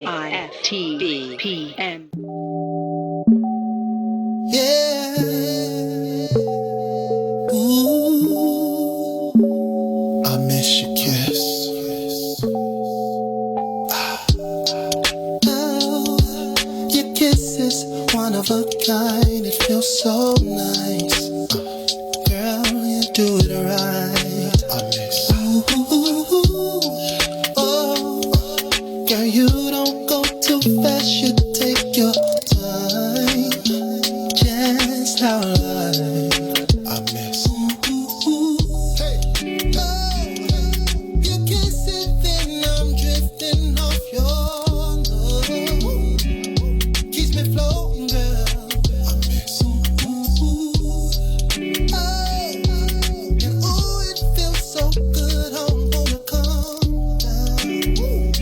IFTBPN. Yeah. Ooh, I miss your kiss. Oh, your kiss is one of a kind. It feels so nice. Girl, you do it right. I miss. Ooh, oh, girl, you don't go too fast. You take your time. Just how I miss. Hey. Oh, you kiss it, then I'm drifting off your love. Keeps me floating, girl. I miss. And ooh, it feels so good. I'm gonna calm down.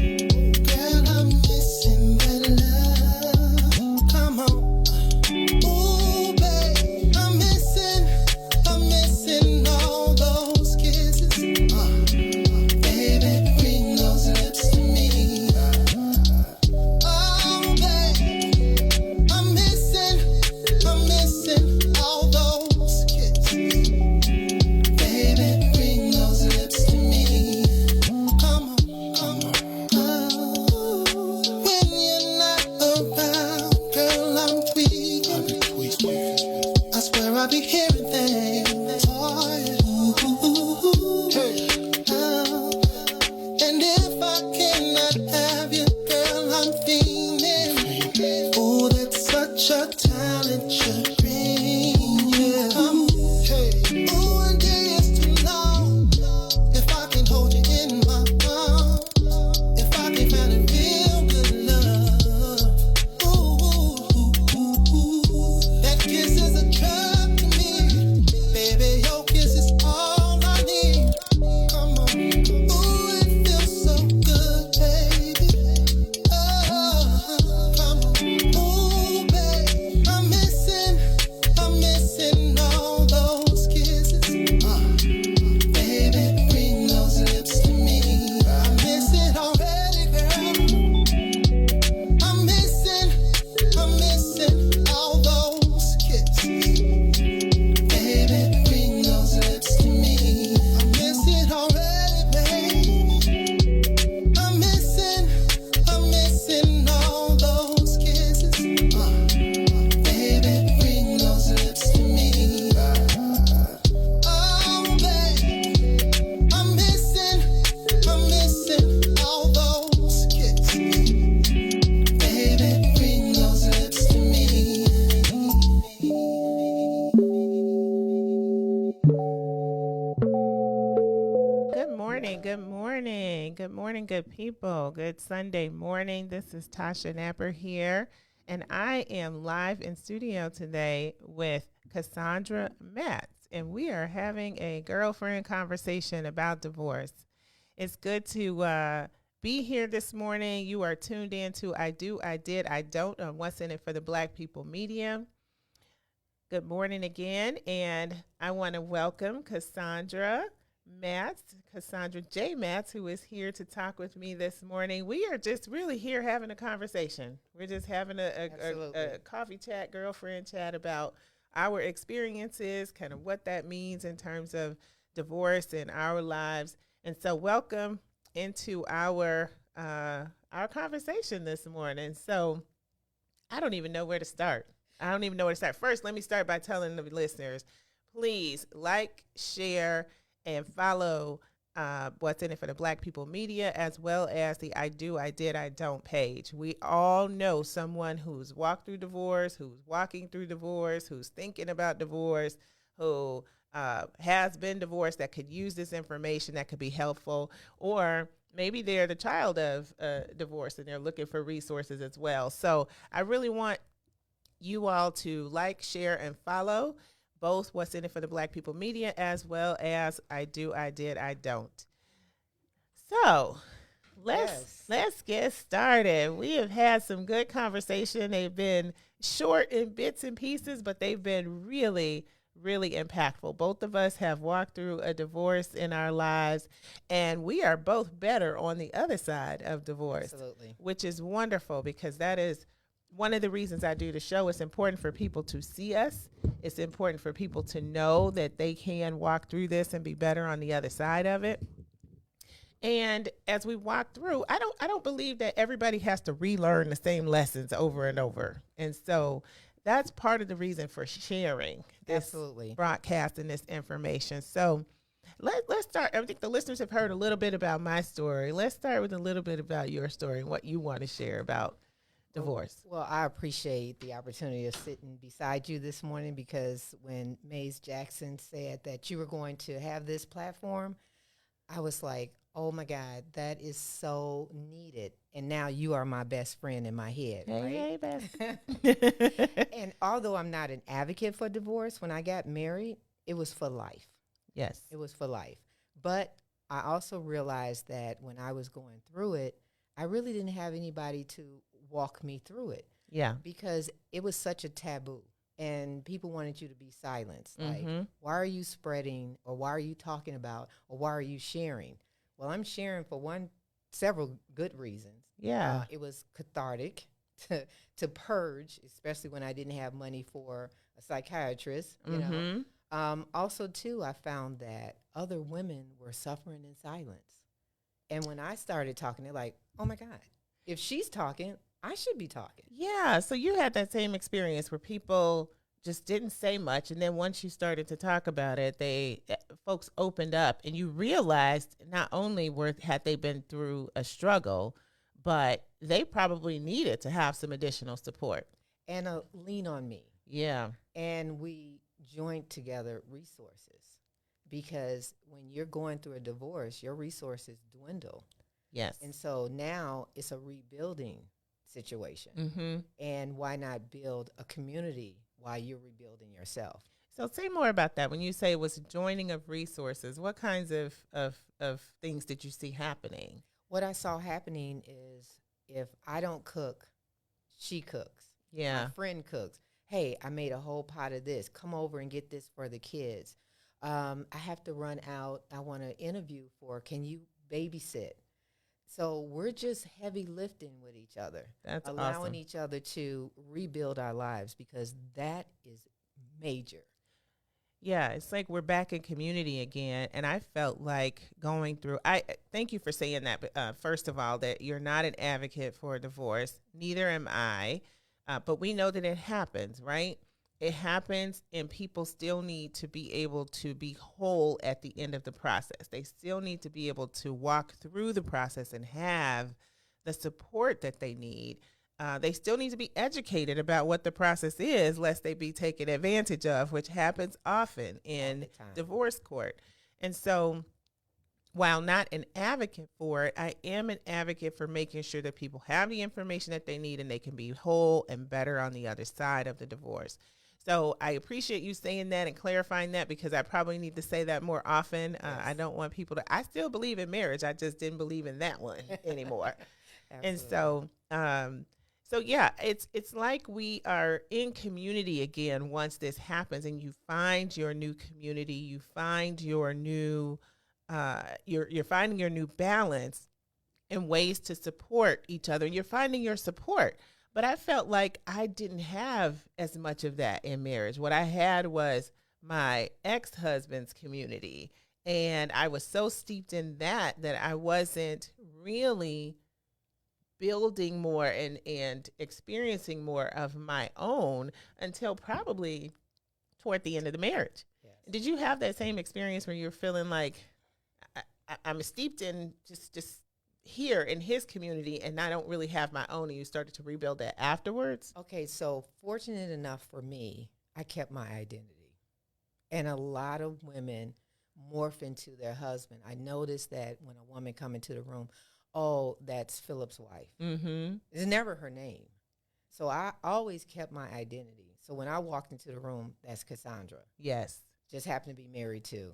Girl, I'm missing that love. Come on. Ooh, babe, I'm missing all those kisses. Baby, bring those lips to me. Oh, babe, I'm missing all those kisses. Baby, bring those lips to me. Come on. Oh, when you're not around, girl, I'm tweaking. I swear I be hearing things. Oh, yeah. Oh, and if I cannot have you, girl, I'm feeling. Oh, that's such a talent you bring. Yeah. Oh, one day is too long. If I can hold you in my arms, if I can find a real good love. That kiss is a drug to me. Baby, your kiss is all I need. Come on. Ooh, it feels so good, baby. Oh, come on. Ooh, babe, I'm missing all those kisses. Baby, bring those lips to me. I miss it already, girl. I'm missing all those kisses. Baby, bring those lips to me. I miss it already, babe. I'm missing all those kisses. Baby, bring those lips to me. Oh, babe, I'm missing all those kisses. Baby, bring those lips to me. Good morning, good people. Good Sunday morning. This is Tasha Napper here, and I am live in studio today with Cassandra Matz, and we are having a girlfriend conversation about divorce. It's good to be here this morning. You are tuned in to I Do, I Did, I Don't on What's in It for the Black People Media. Good morning again, and I want to welcome Cassandra J. Matz, who is here to talk with me this morning. We are just really here having a conversation. We're just having a coffee chat, girlfriend chat about our experiences, kind of what that means in terms of divorce in our lives. And so welcome into our conversation this morning. So I don't even know where to start. First, let me start by telling the listeners, please like, share, and follow What's in It for the Black People Media, as well as the I Do, I Did, I Don't page. We all know someone who's walked through divorce, who's walking through divorce, who's thinking about divorce, who has been divorced, that could use this information, that could be helpful, or maybe they're the child of divorce and they're looking for resources as well. So I really want you all to like, share, and follow both What's in It for the Black People Media, as well as I Do, I Did, I Don't. So let's get started. We have had some good conversation. They've been short in bits and pieces, but they've been really, really impactful. Both of us have walked through a divorce in our lives, and we are both better on the other side of divorce. Absolutely. Which is wonderful, because that is one of the reasons I do the show. It's important for people to see us. It's important for people to know that they can walk through this and be better on the other side of it. And as we walk through, I don't believe that everybody has to relearn the same lessons over and over. And so that's part of the reason for sharing this Absolutely. broadcast and this information. So let's start. I think the listeners have heard a little bit about my story. Let's start with a little bit about your story and what you want to share about divorce. Well, I appreciate the opportunity of sitting beside you this morning, because when Maze Jackson said that you were going to have this platform, I was like, oh my God, that is so needed. And now you are my best friend in my head. Hey, right? best. And although I'm not an advocate for divorce, when I got married, it was for life. Yes. It was for life. But I also realized that when I was going through it, I really didn't have anybody to walk me through it. Yeah. Because it was such a taboo. And people wanted you to be silenced. Like, Mm-hmm. why are you spreading, or why are you talking about, or why are you sharing? Well, I'm sharing for several good reasons. Yeah. It was cathartic to purge, especially when I didn't have money for a psychiatrist. You Mm-hmm. know. Also, too, I found that other women were suffering in silence. And when I started talking, they're like, oh, my God, if she's talking, I should be talking. Yeah. So you had that same experience where people just didn't say much, and then once you started to talk about it, folks opened up, and you realized not only had they been through a struggle, but they probably needed to have some additional support and lean on me. Yeah. And we joined together resources, because when you're going through a divorce, your resources dwindle. Yes. And so now it's a rebuilding situation. Mm-hmm. And why not build a community while you're rebuilding yourself? So say more about that. When you say it was joining of resources, what kinds of things did you see happening? What I saw happening is, if I don't cook, she cooks. Yeah. My friend cooks. Hey, I made a whole pot of this. Come over and get this for the kids. I have to run out. I want to interview can you babysit? So we're just heavy lifting with each other. That's allowing awesome. each other to rebuild our lives, because that is major. Yeah, it's like we're back in community again. And I felt like going through, I thank you for saying that. First of all, that you're not an advocate for divorce. Neither am I. But we know that it happens, right? It happens, and people still need to be able to be whole at the end of the process. They still need to be able to walk through the process and have the support that they need. They still need to be educated about what the process is, lest they be taken advantage of, which happens often in divorce court. And so, while not an advocate for it, I am an advocate for making sure that people have the information that they need and they can be whole and better on the other side of the divorce. So I appreciate you saying that and clarifying that, because I probably need to say that more often. Yes. I don't want people to, I still believe in marriage. I just didn't believe in that one anymore. And so, yeah, it's like we are in community again once this happens, and you find your new community, you find your new, you're finding your new balance and ways to support each other, and you're finding your support. But I felt like I didn't have as much of that in marriage. What I had was my ex-husband's community, and I was so steeped in that I wasn't really building more and experiencing more of my own until probably toward the end of the marriage. Yes. Did you have that same experience where you're feeling like I'm steeped in just here in his community, and I don't really have my own, and you started to rebuild that afterwards? Okay, so fortunate enough for me, I kept my identity. And a lot of women morph into their husband. I noticed that when a woman come into the room, oh, that's Philip's wife. Mm-hmm. It's never her name. So I always kept my identity. So when I walked into the room, that's Cassandra. Yes. Just happened to be married too.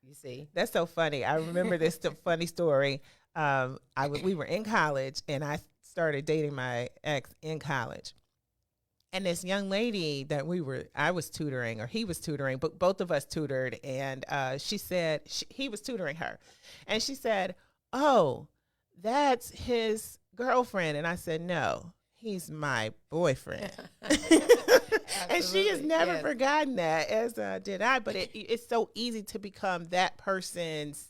You see? That's so funny. I remember this funny story. We were in college, and I started dating my ex in college. And this young lady that I was tutoring, or he was tutoring, but both of us tutored. And she said, he was tutoring her. And she said, "Oh, that's his girlfriend." And I said, "No, he's my boyfriend." And she has never forgotten that, as did I. But it's so easy to become that person's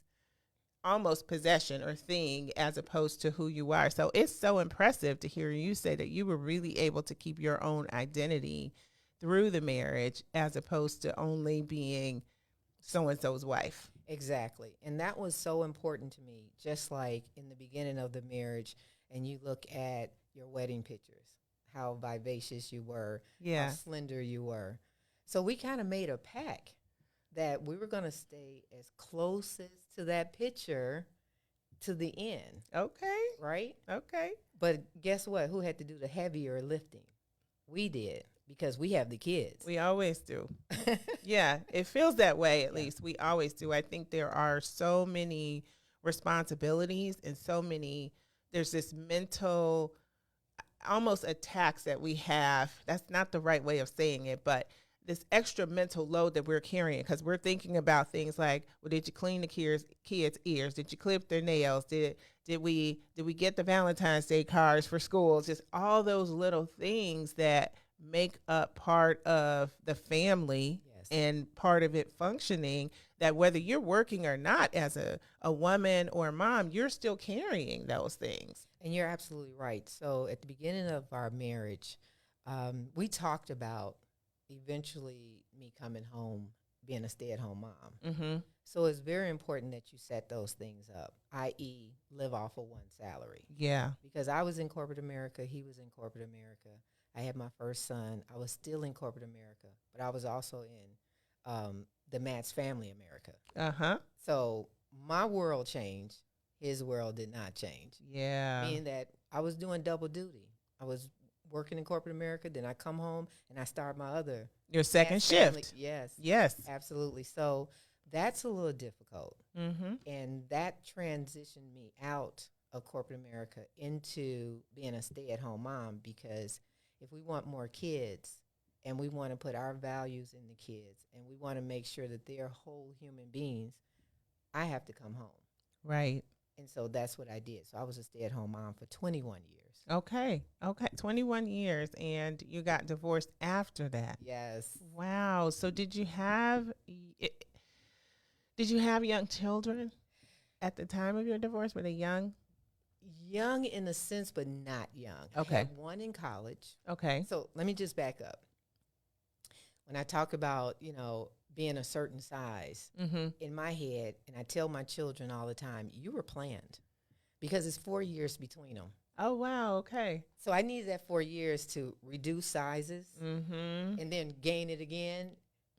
almost possession or thing as opposed to who you are. So it's so impressive to hear you say that you were really able to keep your own identity through the marriage as opposed to only being so-and-so's wife. Exactly. And that was so important to me, just like in the beginning of the marriage, and you look at your wedding pictures, how vivacious you were, how slender you were. So we kind of made a pact that we were going to stay as close to that picture to the end. Okay. Right? Okay. But guess what? Who had to do the heavier lifting? We did, because we have the kids. We always do. Yeah, it feels that way, at least. We always do. I think there are so many responsibilities and there's this mental almost attacks that we have. That's not the right way of saying it, but this extra mental load that we're carrying, because we're thinking about things like, well, did you clean the kids' ears? Did you clip their nails? Did we get the Valentine's Day cards for school? Just all those little things that make up part of the family and part of it functioning, that whether you're working or not as a woman or a mom, you're still carrying those things. And you're absolutely right. So at the beginning of our marriage, we talked about eventually me coming home, being a stay-at-home mom. Mm-hmm. So it's very important that you set those things up, i.e. live off of one salary. Yeah. Because I was in corporate America, he was in corporate America. I had my first son. I was still in corporate America, but I was also in the Matz family America. Uh-huh. So my world changed. His world did not change. Yeah. Meaning that I was doing double duty. I was working in corporate America, then I come home and I start my other. Your second shift. Family. Yes. Yes. Absolutely. So that's a little difficult. Mm-hmm. And that transitioned me out of corporate America into being a stay-at-home mom, because if we want more kids and we want to put our values in the kids and we want to make sure that they're whole human beings, I have to come home. Right. And so that's what I did. So I was a stay-at-home mom for 21 years. Okay. 21 years, and you got divorced after that. Yes. Wow. So did you have young children at the time of your divorce? Were they young? Young in a sense, but not young. Okay. I had one in college. Okay. So let me just back up. When I talk about, being a certain size, in my head, and I tell my children all the time, you were planned, because it's 4 years between them. Oh, wow. Okay. So I needed that 4 years to reduce sizes and then gain it again,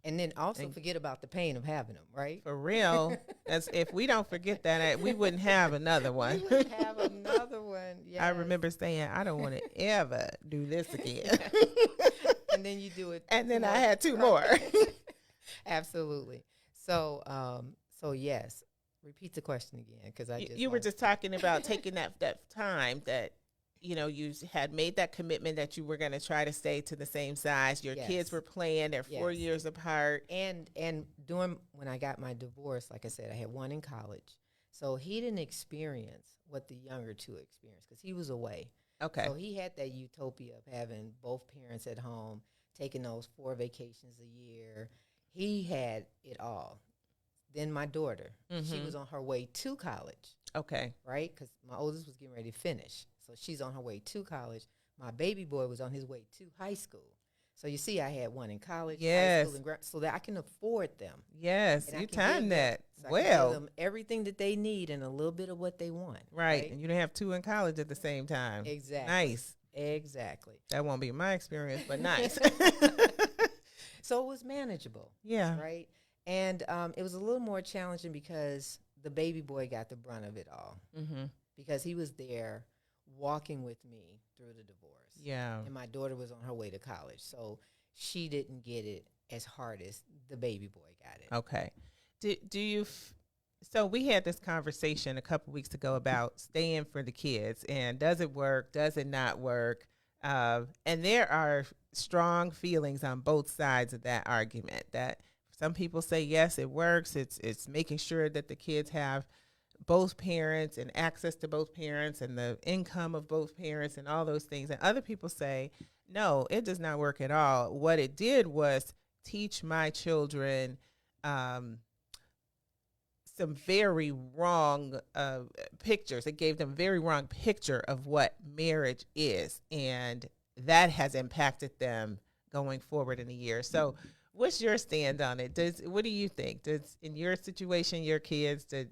and then also forget about the pain of having them, right? For real. As if we don't forget that, we wouldn't have another one. We wouldn't have another one. Yes. I remember saying, I don't want to ever do this again. And then you do it. And then I had two more. Absolutely. So, yes. Repeat the question again, because you were just talking about taking that time that you had made that commitment that you were going to try to stay to the same size. Your kids were playing; they're 4 years apart. And when I got my divorce, like I said, I had one in college, so he didn't experience what the younger two experienced because he was away. Okay. So he had that utopia of having both parents at home, taking those 4 vacations a year. He had it all. Then my daughter, she was on her way to college. Okay. Right? Because my oldest was getting ready to finish. So she's on her way to college. My baby boy was on his way to high school. So you see, I had one in college, high school, and so that I can afford them. Yes, and you timed that so well. I can give them everything that they need and a little bit of what they want. Right. And you didn't have 2 in college at the same time. Exactly. Nice. Exactly. That won't be my experience, but nice. So it was manageable. Yeah. Right. And it was a little more challenging because the baby boy got the brunt of it all. Because he was there walking with me through the divorce. Yeah. And my daughter was on her way to college. So she didn't get it as hard as the baby boy got it. Okay. Do you so we had this conversation a couple weeks ago about staying for the kids, and does it work? Does it not work? And there are strong feelings on both sides of that argument. That some people say yes, it works. It's making sure that the kids have both parents and access to both parents and the income of both parents and all those things. And other people say, no, it does not work at all. What it did was teach my children some very wrong pictures. It gave them a very wrong picture of what marriage is. And that has impacted them going forward in the year. So what's your stand on it? What do you think? Does, in your situation, your kids, did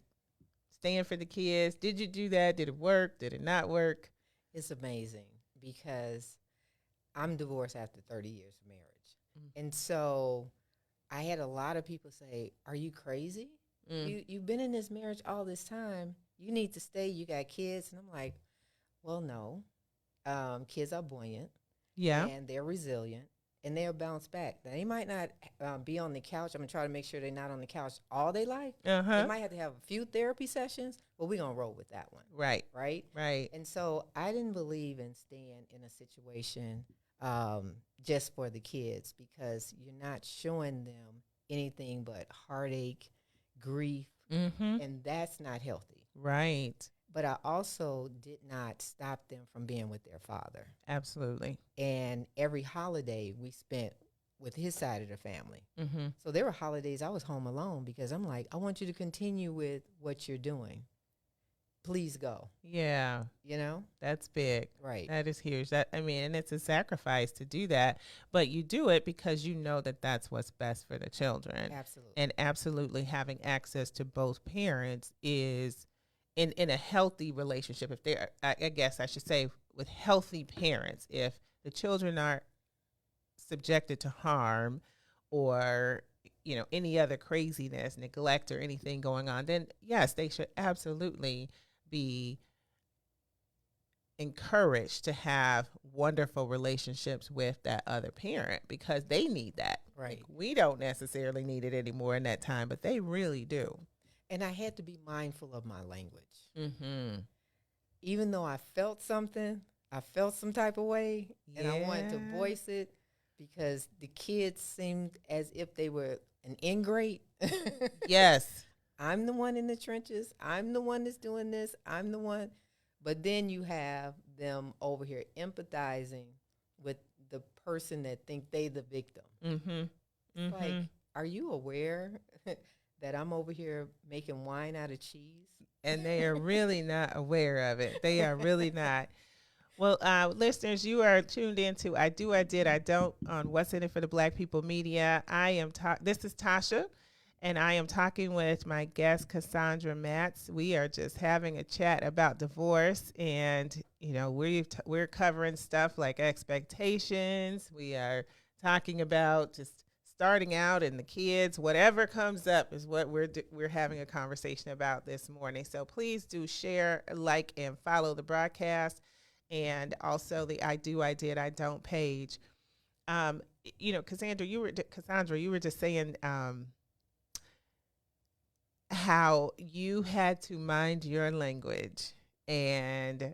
stand for the kids? Did you do that? Did it work? Did it not work? It's amazing because I'm divorced after 30 years of marriage. And so I had a lot of people say, are you crazy? You've been in this marriage all this time. You need to stay. You got kids. And I'm like, well, no. Kids are buoyant. Yeah. And they're resilient. And they'll bounce back. Now, they might not be on the couch. I'm going to try to make sure they're not on the couch all their life. They might have to have a few therapy sessions, but we're going to roll with that one. Right. Right? Right. And so I didn't believe in staying in a situation just for the kids because you're not showing them anything but heartache, grief, and that's not healthy. Right. But I also did not stop them from being with their father. Absolutely. And every holiday we spent with his side of the family. So there were holidays I was home alone because I'm like, I want you to continue with what you're doing. Please go. Yeah. You know? That's big. Right. That is huge. And it's a sacrifice to do that, but you do it because you know that that's what's best for the children. Absolutely. And absolutely having access to both parents is in a healthy relationship. If they're, I guess I should say, with healthy parents, if the children are subjected to harm or, you know, any other craziness, neglect or anything going on, then yes, they should absolutely be encouraged to have wonderful relationships with that other parent because they need that. Right. Like, we don't necessarily need it anymore in that time, but they really do. And I had to be mindful of my language. Even though I felt something, I felt some type of way, and I wanted to voice it because the kids seemed as if they were an ingrate. Yes. I'm the one in the trenches. I'm the one that's doing this. I'm the one. But then you have them over here empathizing with the person that think they the victim. Like, are you aware that I'm over here making wine out of cheese? And they are really not aware of it. They are really not. Well, listeners, you are tuned into I Do, I Did, I Don't on What's in It for the Black People Media. This is Tasha, and I am talking with my guest, Cassandra Matz. We are just having a chat about divorce, and, you know, we're covering stuff like expectations. We are talking about just starting out and the kids. Whatever comes up is what we're having a conversation about this morning. So please do share, like, and follow the broadcast. And also the I Do, I Did, I Don't page. You know, Cassandra, you were just saying how you had to mind your language, and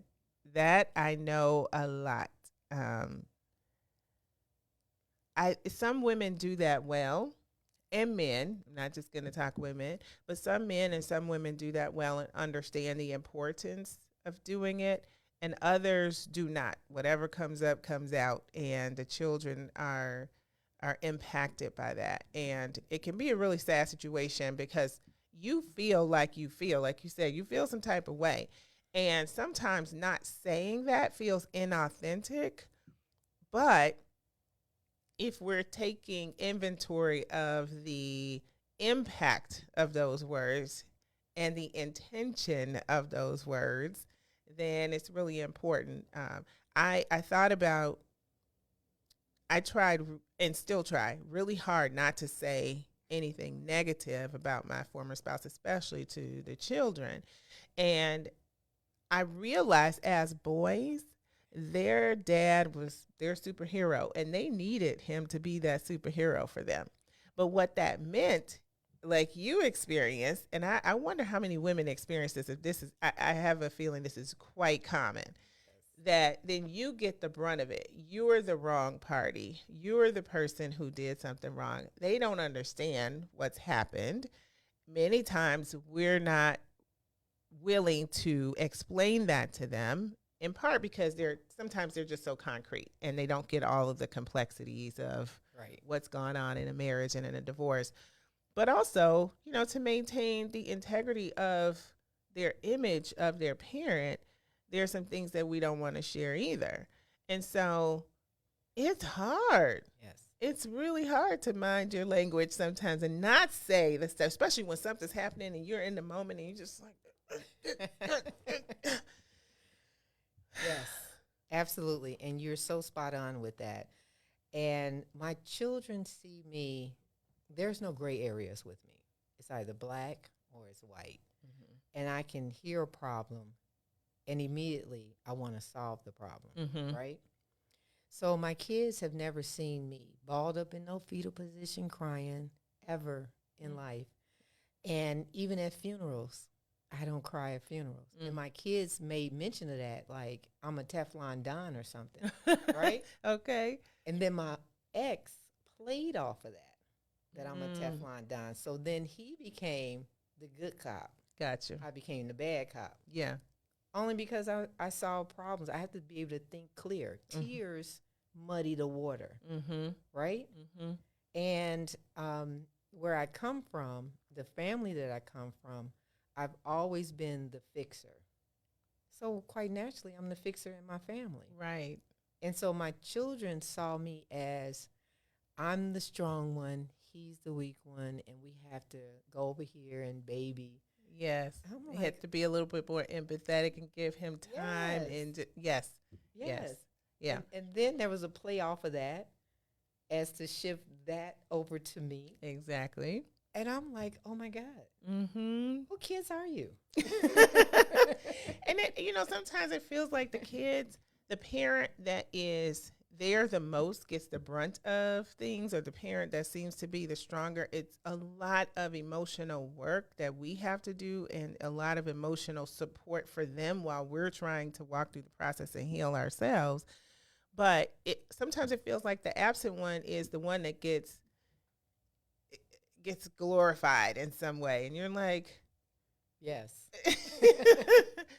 that I know a lot. Some women do that well, and men. I'm not just going to talk women, but some men and some women do that well and understand the importance of doing it. And others do not. Whatever comes up, comes out, and the children are impacted by that. And it can be a really sad situation because you feel, like you said, you feel some type of way. And sometimes not saying that feels inauthentic. But if we're taking inventory of the impact of those words and the intention of those words, then it's really important. I tried and still try really hard not to say anything negative about my former spouse, especially to the children. And I realized as boys, their dad was their superhero, and they needed him to be that superhero for them. But what that meant, like you experienced, and I wonder how many women experience this. If this is, I have a feeling this is quite common, that then you get the brunt of it. You're the wrong party. You're the person who did something wrong. They don't understand what's happened. Many times we're not willing to explain that to them, in part because sometimes they're just so concrete and they don't get all of the complexities of what's going on in a marriage and in a divorce. But also, to maintain the integrity of their image of their parent, there are some things that we don't want to share either. And so it's hard. Yes. It's really hard to mind your language sometimes and not say the stuff, especially when something's happening and you're in the moment and you're just like, yes, absolutely. And you're so spot on with that. And my children see me, there's no gray areas with me. It's either black or it's white. Mm-hmm. And I can hear a problem and immediately I want to solve the problem, mm-hmm. right? So my kids have never seen me balled up in no fetal position crying ever in life. And even at funerals, I don't cry at funerals. And my kids made mention of that, like I'm a Teflon Don or something, right? Okay. And then my ex played off of that I'm a Teflon Don. So then he became the good cop. Gotcha. I became the bad cop. Yeah. Only because I saw problems. I have to be able to think clear. Mm-hmm. Tears muddy the water, mm-hmm. right? Mm-hmm. And where I come from, the family that I come from, I've always been the fixer. So quite naturally, I'm the fixer in my family. Right. And so my children saw me as I'm the strong one, he's the weak one, and we have to go over here and baby. Yes. You have to be a little bit more empathetic and give him time. Yes. And yes. Yeah. And then there was a play off of that as to shift that over to me. Exactly. And I'm like, oh, my God, who kids are you? And, sometimes it feels like the parent that is there the most gets the brunt of things, or the parent that seems to be the stronger. It's a lot of emotional work that we have to do and a lot of emotional support for them while we're trying to walk through the process and heal ourselves. But sometimes it feels like the absent one is the one that gets glorified in some way. And you're like, yes.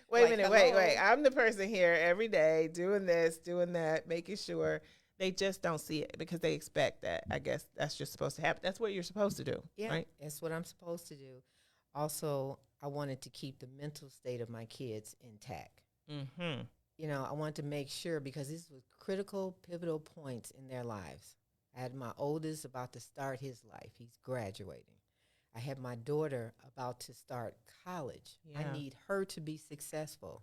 Wait a minute, wait. I'm the person here every day doing this, doing that, making sure. They just don't see it because they expect that. I guess that's just supposed to happen. That's what you're supposed to do, right? That's what I'm supposed to do. Also, I wanted to keep the mental state of my kids intact. Mm-hmm. I wanted to make sure, because these were critical, pivotal points in their lives. I had my oldest about to start his life. He's graduating. I had my daughter about to start college. Yeah. I need her to be successful.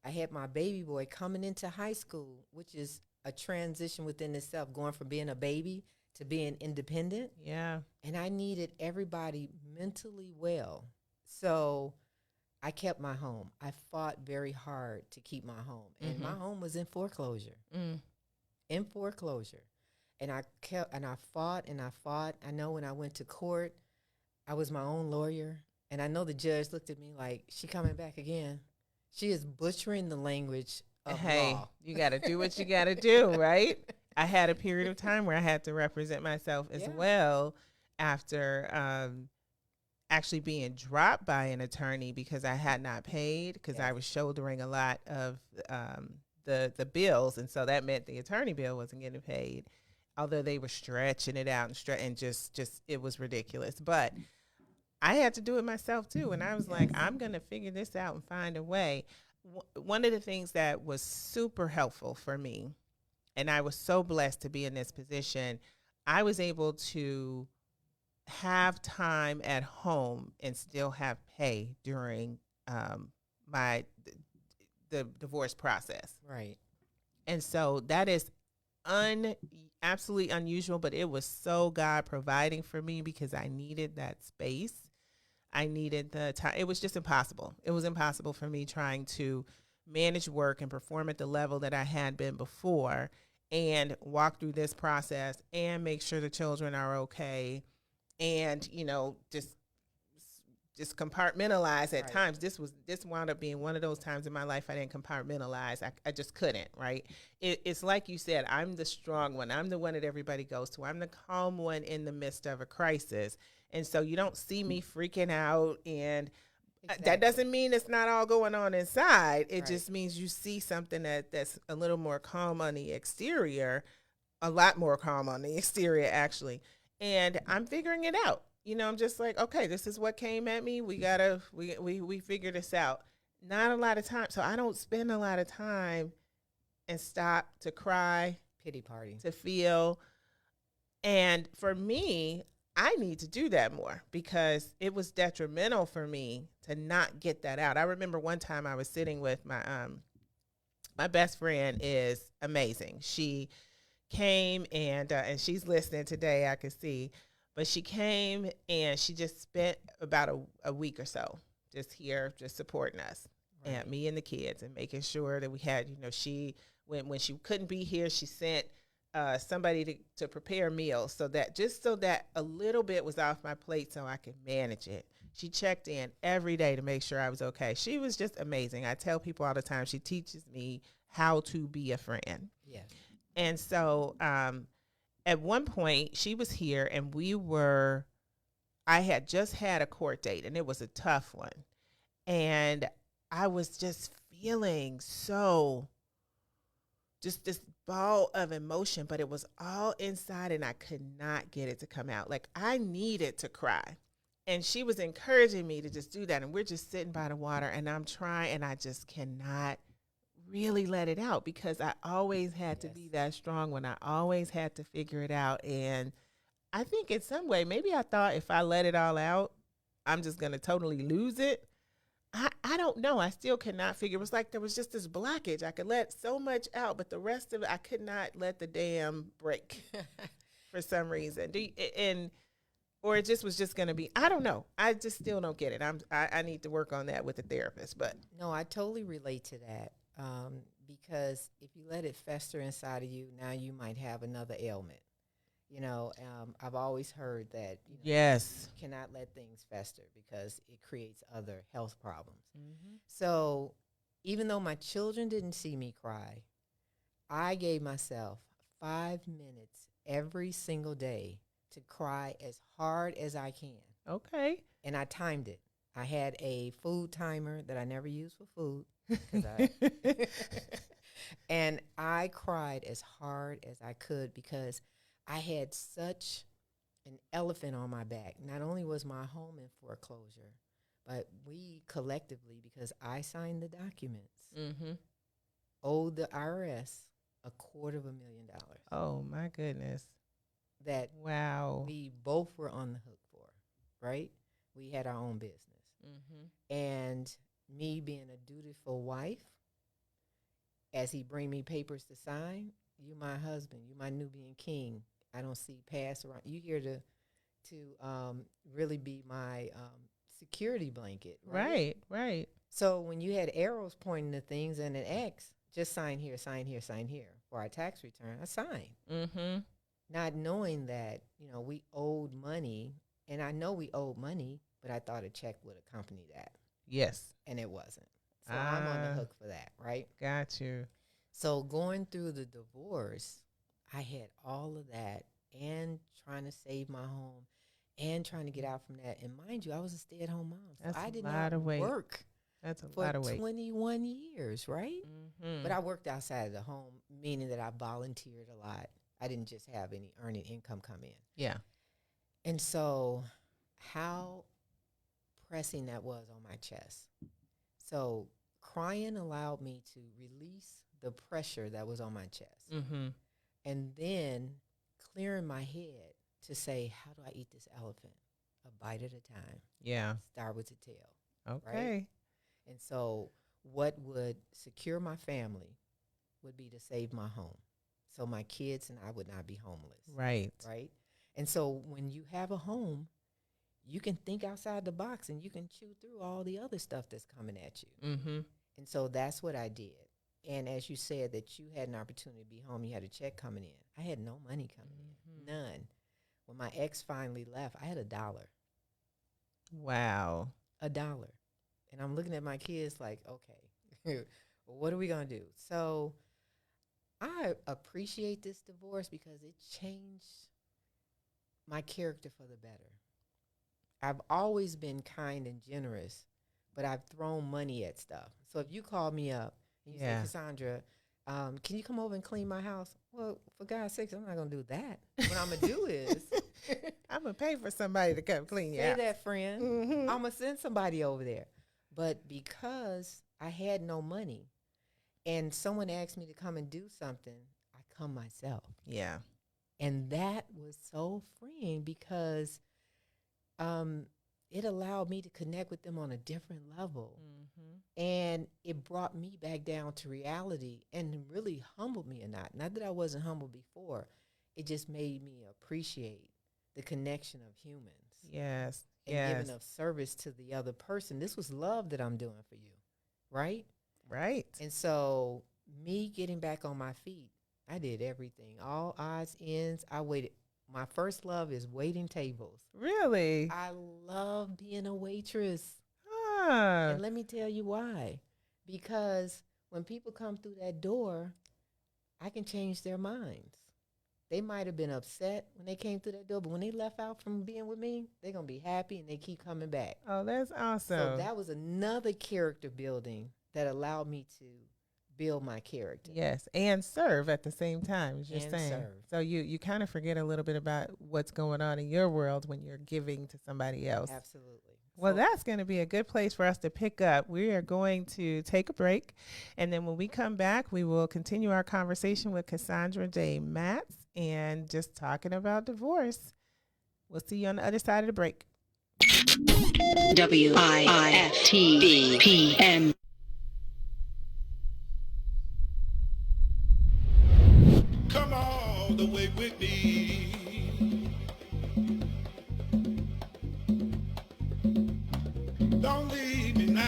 I had my baby boy coming into high school, which is a transition within itself, going from being a baby to being independent. Yeah. And I needed everybody mentally well. So I kept my home. I fought very hard to keep my home. And my home was in foreclosure. In foreclosure. And I fought and I fought. I know when I went to court, I was my own lawyer. And I know the judge looked at me like, she coming back again. She is butchering the language of law. You got to do what you got to do, right? I had a period of time where I had to represent myself as well after actually being dropped by an attorney because I had not paid, because I was shouldering a lot of the bills. And so that meant the attorney bill wasn't getting paid, although they were stretching it out and just it was ridiculous. But I had to do it myself too. And I was like, I'm going to figure this out and find a way. One of the things that was super helpful for me, and I was so blessed to be in this position, I was able to have time at home and still have pay during the divorce process. Right. And so that is absolutely unusual, but it was so God providing for me because I needed that space. I needed the time. It was just impossible. It was impossible for me trying to manage work and perform at the level that I had been before and walk through this process and make sure the children are okay and, just just compartmentalize at times. This wound up being one of those times in my life I didn't compartmentalize. I just couldn't, right? It's like you said, I'm the strong one. I'm the one that everybody goes to. I'm the calm one in the midst of a crisis. And so you don't see me freaking out, and that doesn't mean it's not all going on inside. It just means you see something that's a little more calm on the exterior, a lot more calm on the exterior, actually. And I'm figuring it out. I'm just like, okay, this is what came at me. We figure this out. Not a lot of time. So I don't spend a lot of time and stop to cry, pity party, to feel. And for me, I need to do that more because it was detrimental for me to not get that out. I remember one time I was sitting with my best friend is amazing. She came and she's listening today, I can see. But she came and she just spent about a week or so just here, just supporting us, and me and the kids, and making sure that we had, she, when she couldn't be here, she sent somebody to prepare meals so that a little bit was off my plate so I could manage it. She checked in every day to make sure I was okay. She was just amazing. I tell people all the time, she teaches me how to be a friend. Yeah. And so, at one point, she was here, and I had just had a court date, and it was a tough one. And I was just feeling just this ball of emotion, but it was all inside, and I could not get it to come out. Like, I needed to cry. And she was encouraging me to just do that. And we're just sitting by the water, and I'm trying, and I just cannot really let it out because I always had to be that strong one. I always had to figure it out. And I think in some way, maybe I thought if I let it all out, I'm just going to totally lose it. I don't know. I still cannot figure. It was like there was just this blockage. I could let so much out, but the rest of it, I could not let the dam break for some reason. Or it just was just going to be, I don't know. I just still don't get it. I need to work on that with a therapist. But no, I totally relate to that. Because if you let it fester inside of you, now you might have another ailment. I've always heard that you cannot let things fester because it creates other health problems. Mm-hmm. So even though my children didn't see me cry, I gave myself 5 minutes every single day to cry as hard as I can. Okay. And I timed it. I had a food timer that I never use for food. And I cried as hard as I could because I had such an elephant on my back. Not only was my home in foreclosure, but we collectively, because I signed the documents, owed the IRS $250,000. Oh, my goodness. That we both were on the hook for, right? We had our own business. Mm-hmm. And me being a dutiful wife, as he bring me papers to sign, you my husband, you my Nubian king. I don't see pass around. You here to really be my security blanket, right? Right. So when you had arrows pointing to things and an X, just sign here, sign here, sign here for our tax return, I signed. Mm-hmm. Not knowing that, we owed money, and I know we owed money, but I thought a check would accompany that. Yes. And it wasn't. So I'm on the hook for that, right? Got you. So going through the divorce, I had all of that and trying to save my home and trying to get out from that. And mind you, I was a stay-at-home mom. So I did not work. That's a lot of weight. For 21 years, right? Mm-hmm. But I worked outside of the home, meaning that I volunteered a lot. I didn't just have any earning income come in. Yeah. And so how pressing that was on my chest. So crying allowed me to release the pressure that was on my chest. Mm-hmm. And then clearing my head to say, how do I eat this elephant? A bite at a time. Yeah. Start with the tail. Okay. Right? And so what would secure my family would be to save my home. So my kids and I would not be homeless. Right. Right? And so when you have a home, you can think outside the box and you can chew through all the other stuff that's coming at you. Mm-hmm. And so that's what I did. And as you said that you had an opportunity to be home, you had a check coming in. I had no money coming in, none. When my ex finally left, I had $1. Wow. $1. And I'm looking at my kids like, okay, what are we going to do? So I appreciate this divorce because it changed my character for the better. I've always been kind and generous, but I've thrown money at stuff. So if you call me up and you say, Cassandra, can you come over and clean my house? Well, for God's sakes, I'm not going to do that. What I'm going to do is I'm going to pay for somebody to come clean your house. Say that, friend. Mm-hmm. I'm going to send somebody over there. But because I had no money and someone asked me to come and do something, I come myself. Yeah. And that was so freeing because it allowed me to connect with them on a different level. Mm-hmm. And it brought me back down to reality and really humbled me or not. Not that I wasn't humble before. It just made me appreciate the connection of humans. Yes. And giving of service to the other person. This was love that I'm doing for you, right? Right. And so me getting back on my feet, I did everything. All odds, ends. I waited. My first love is waiting tables. Really? I love being a waitress. Huh. And let me tell you why. Because when people come through that door, I can change their minds. They might have been upset when they came through that door, but when they left out from being with me, they're going to be happy and they keep coming back. Oh, that's awesome. So that was another character building that allowed me to build my character. Yes, and serve at the same time, as you're and saying. Serve. So you kind of forget a little bit about what's going on in your world when you're giving to somebody else. Absolutely. Well, that's going to be a good place for us to pick up. We are going to take a break, and then when we come back, we will continue our conversation with Cassandra J. Matz and just talking about divorce. We'll see you on the other side of the break. WIFTBPM. Come all the way with me. Don't leave me now.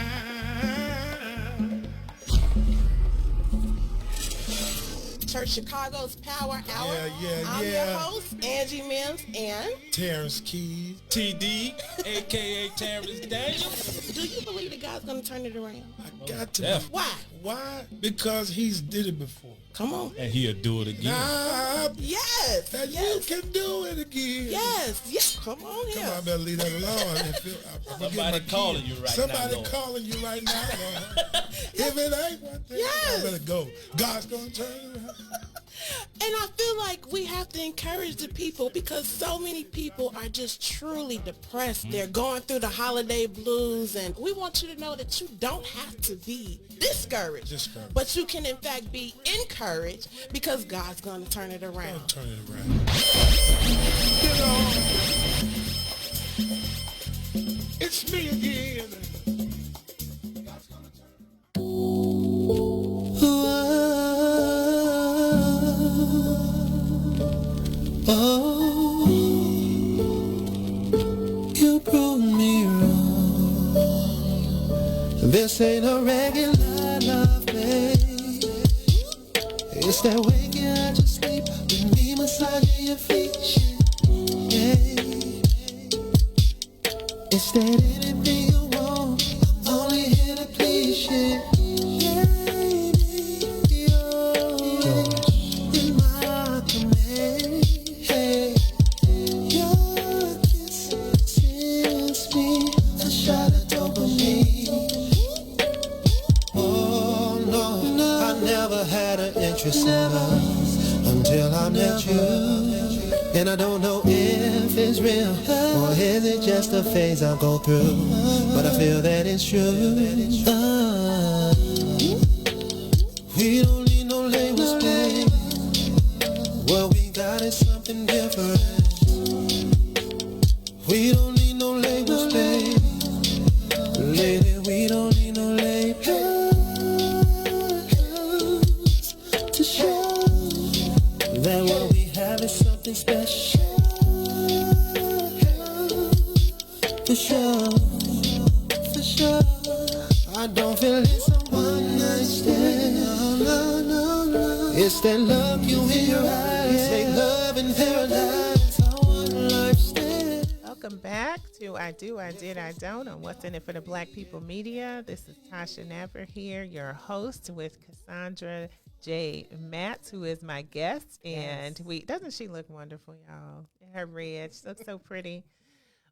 Church Chicago's Power Hour. I'm Yeah. your host, Angie Mims, and Terrence Keys, TD, a.k.a. Terrence Daniels. do you believe that God's going to turn it around? I got to. Yeah. Why? Why? Because he's did it before. Come on. And he'll do it again. Yes. And Yes. you can do it again. Yes. Come on here. Come on, I better leave that alone. Somebody calling you right now, Somebody Lord. calling you right now, Lord. If it ain't one thing, Yes. I better go. God's going to turn it around. And I feel like we have to encourage the people because so many people are just truly depressed. They're going through the holiday blues, and we want you to know that you don't have to be discouraged. But you can, in fact, be encouraged because God's going to turn it around. Turn it around. You know, it's me again. Oh, you proved me wrong. This ain't a regular love, babe. It's that waking out your sleep with me massaging your feet. Yeah. It's that anything you want, I'm only here to please you. Until I met you, and I don't know if it's real or is it just a phase I'll go through, but I feel that it's true. We don't need no labels, babe. What we got is something different. We don't need no labels, babe. Lady, we don't need no labels. That what we have is something special. For sure, for sure. I don't feel it's a one night stand. No. It's that look you in your eyes. Say love in paradise. I want a lifestyle. Welcome back to I Do, I Did, I Don't on What's in It for the Black People Media. This is Tasha Napper here, your host with Cassandra J. Matz, who is my guest. And doesn't she look wonderful, y'all? In her red, she looks so pretty.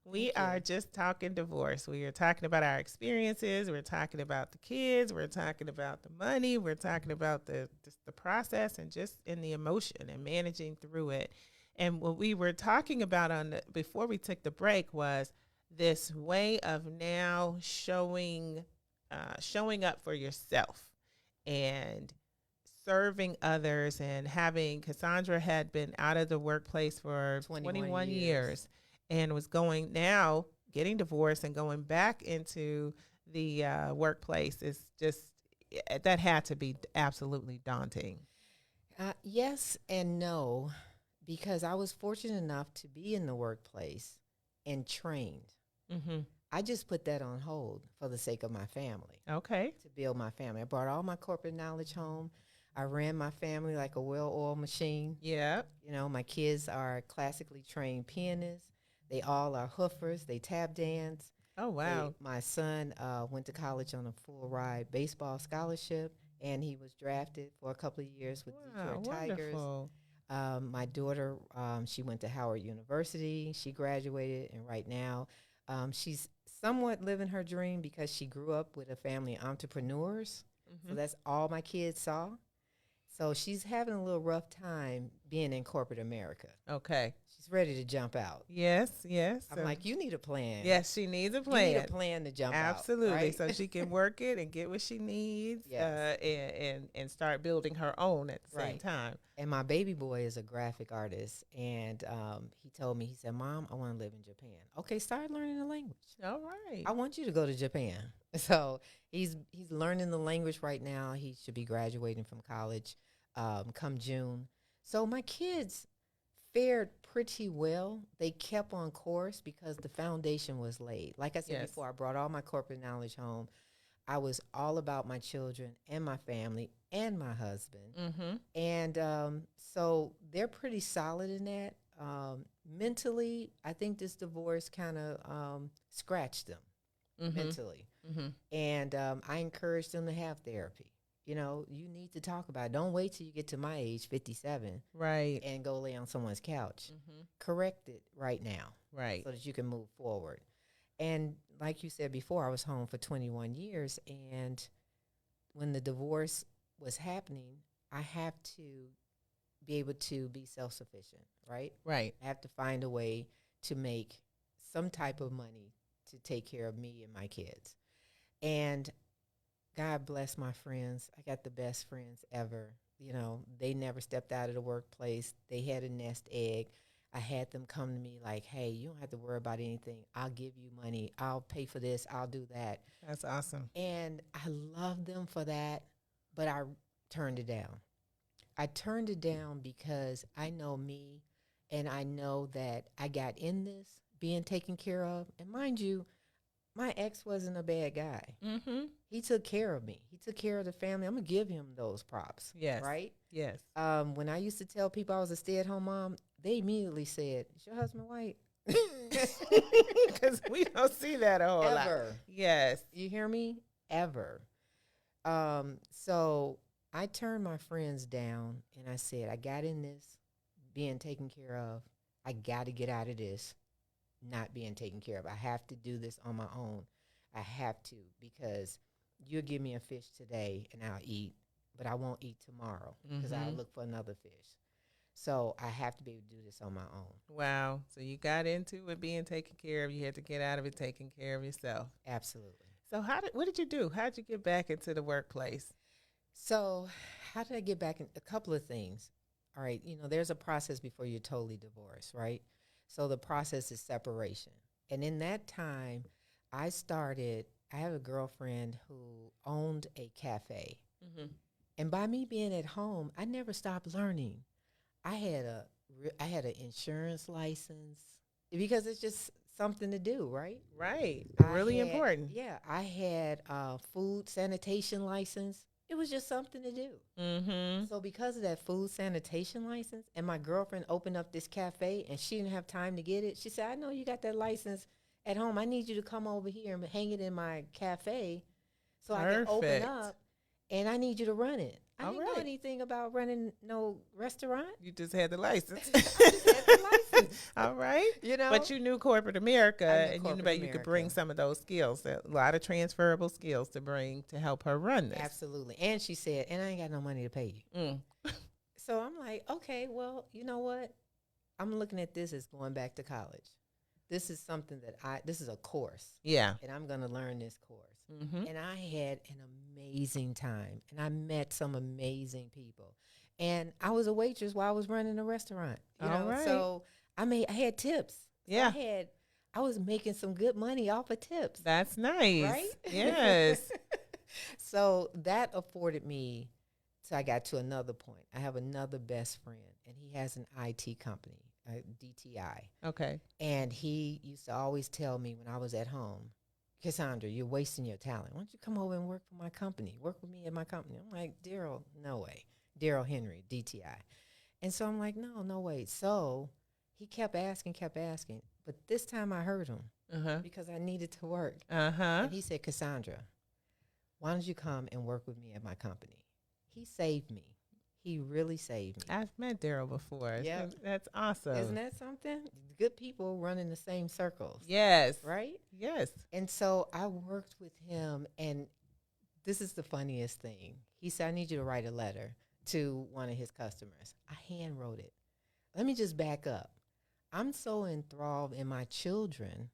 We are just talking divorce. We are talking about our experiences. We're talking about the kids. We're talking about the money. We're talking about the process and just in the emotion and managing through it. And what we were talking about before we took the break was this way of now showing up for yourself and serving others, and having Cassandra had been out of the workplace for 21 years and was getting divorced and going back into the workplace is just, that had to be absolutely daunting. Yes and no, because I was fortunate enough to be in the workplace and trained. Mm-hmm. I just put that on hold for the sake of my family. Okay. To build my family. I brought all my corporate knowledge home. I ran my family like a well-oiled machine. Yeah. You know, my kids are classically trained pianists. They all are hoofers. They tap dance. Oh, wow. My son went to college on a full ride baseball scholarship, and he was drafted for a couple of years with Detroit Tigers. Wonderful. My daughter, she went to Howard University. She graduated, and right now she's somewhat living her dream because she grew up with a family of entrepreneurs. Mm-hmm. So that's all my kids saw. So she's having a little rough time being in corporate America. Okay. She's ready to jump out. Yes. I'm like, you need a plan. Yes, she needs a plan. You need a plan to jump out. Absolutely. Right? So she can work it and get what she needs. Yes. And start building her own at the same time. And my baby boy is a graphic artist. And he told me, he said, Mom, I want to live in Japan. Okay, start learning the language. All right. I want you to go to Japan. So he's learning the language right now. He should be graduating from college come June. So my kids fared pretty well. They kept on course because the foundation was laid. Like I said before, I brought all my corporate knowledge home. I was all about my children and my family and my husband. Mm-hmm. And so they're pretty solid in that. Mentally, I think this divorce kind of scratched them mentally. Mm-hmm. And I encouraged them to have therapy. You know, you need to talk about it. Don't wait till you get to my age, 57. Right. And go lay on someone's couch. Mm-hmm. Correct it right now. Right. So that you can move forward. And like you said before, I was home for 21 years. And when the divorce was happening, I have to be able to be self-sufficient, right? Right. I have to find a way to make some type of money to take care of me and my kids. And God bless my friends. I got the best friends ever. You know, they never stepped out of the workplace. They had a nest egg. I had them come to me like, hey, you don't have to worry about anything. I'll give you money. I'll pay for this. I'll do that. That's awesome. And I love them for that, but I turned it down. I turned it down because I know me, and I know that I got in this being taken care of. And mind you, my ex wasn't a bad guy. Mm-hmm. He took care of me. He took care of the family. I'm going to give him those props. Yes. Right? Yes. When I used to tell people I was a stay-at-home mom, they immediately said, is your husband white? Because we don't see that a whole lot. Ever. Yes. You hear me? Ever. So I turned my friends down, and I said, I got in this being taken care of. I got to get out of this not being taken care of. I have to do this on my own. I have to, because you'll give me a fish today and I'll eat, but I won't eat tomorrow because I'll look for another fish. So I have to be able to do this on my own. Wow. So you got into it being taken care of. You had to get out of it taking care of yourself. Absolutely. So what did you do? How did you get back into the workplace? So how did I get back in? A couple of things. All right. You know, there's a process before you're totally divorced, right? So the process is separation. And in that time, I have a girlfriend who owned a cafe. Mm-hmm. And by me being at home, I never stopped learning. I had an insurance license because it's just something to do, right? Right. Really important. Yeah. I had a food sanitation license It was just something to do. Mm-hmm. So because of that food sanitation license, and my girlfriend opened up this cafe, and she didn't have time to get it. She said, I know you got that license at home. I need you to come over here and hang it in my cafe so I can open up, and I need you to run it. I didn't know anything about running no restaurant. You just had the license. I just had the license. All right. You know? But you knew corporate America, and you knew you America. could bring some of those skills, a lot of transferable skills to bring to help her run this. Absolutely. And she said, and I ain't got no money to pay you. So I'm like, okay, well, you know what? I'm looking at this as going back to college. This is something this is a course. Yeah. And I'm going to learn this course. Mm-hmm. And I had an amazing time. And I met some amazing people. And I was a waitress while I was running a restaurant. You know? Right. So I had tips. Yeah. So I was making some good money off of tips. That's nice. Right? Yes. So that afforded me. So I got to another point. I have another best friend, and he has an IT company, DTI. Okay. And he used to always tell me when I was at home, Cassandra, you're wasting your talent. Why don't you come over and work for my company? Work with me at my company. I'm like, Daryl, no way. Daryl Henry, DTI. And so I'm like, no way. So he kept asking. But this time I heard him because I needed to work. And he said, Cassandra, why don't you come and work with me at my company? He saved me. He really saved me. I've met Daryl before. Yeah. That's awesome. Isn't that something? Good people run in the same circles. Yes. Right? Yes. And so I worked with him, and this is the funniest thing. He said, I need you to write a letter to one of his customers. I hand wrote it. Let me just back up. I'm so enthralled in my children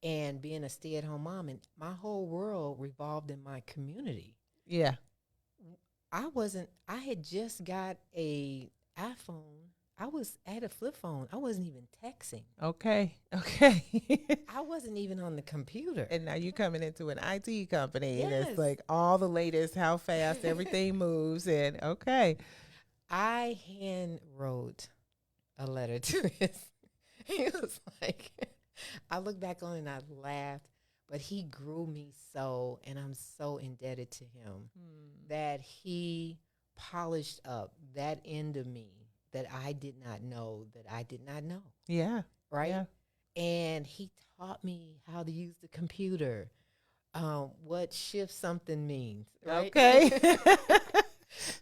and being a stay-at-home mom, and my whole world revolved in my community. Yeah. I had just got a iPhone. I had a flip phone. I wasn't even texting. Okay. I wasn't even on the computer. And now you're coming into an IT company, and Yes. it's like all the latest, how fast everything moves. And okay. I hand wrote a letter to his. He was like, I look back on it and I laughed, but he grew me so, and I'm so indebted to him that he polished up that end of me that I did not know that I did not know. Yeah. Right? Yeah. And he taught me how to use the computer, what shift something means. Right? Okay.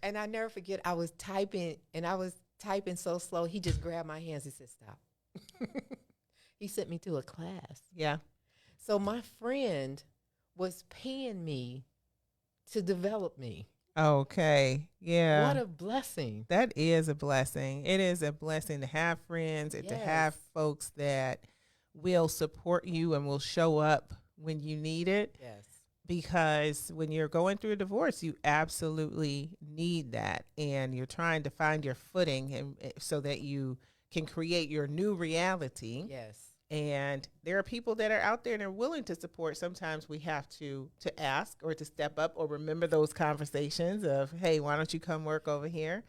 And I never forget, I was typing so slow, he just grabbed my hands and said, stop. He sent me to a class. Yeah. So my friend was paying me to develop me. Okay. Yeah. What a blessing. That is a blessing. It is a blessing to have friends and to have folks that will support you and will show up when you need it. Yes. Because when you're going through a divorce, you absolutely need that. And you're trying to find your footing and so that you can create your new reality. Yes. And there are people that are out there and are willing to support. Sometimes we have to ask or to step up or remember those conversations of, hey, why don't you come work over here?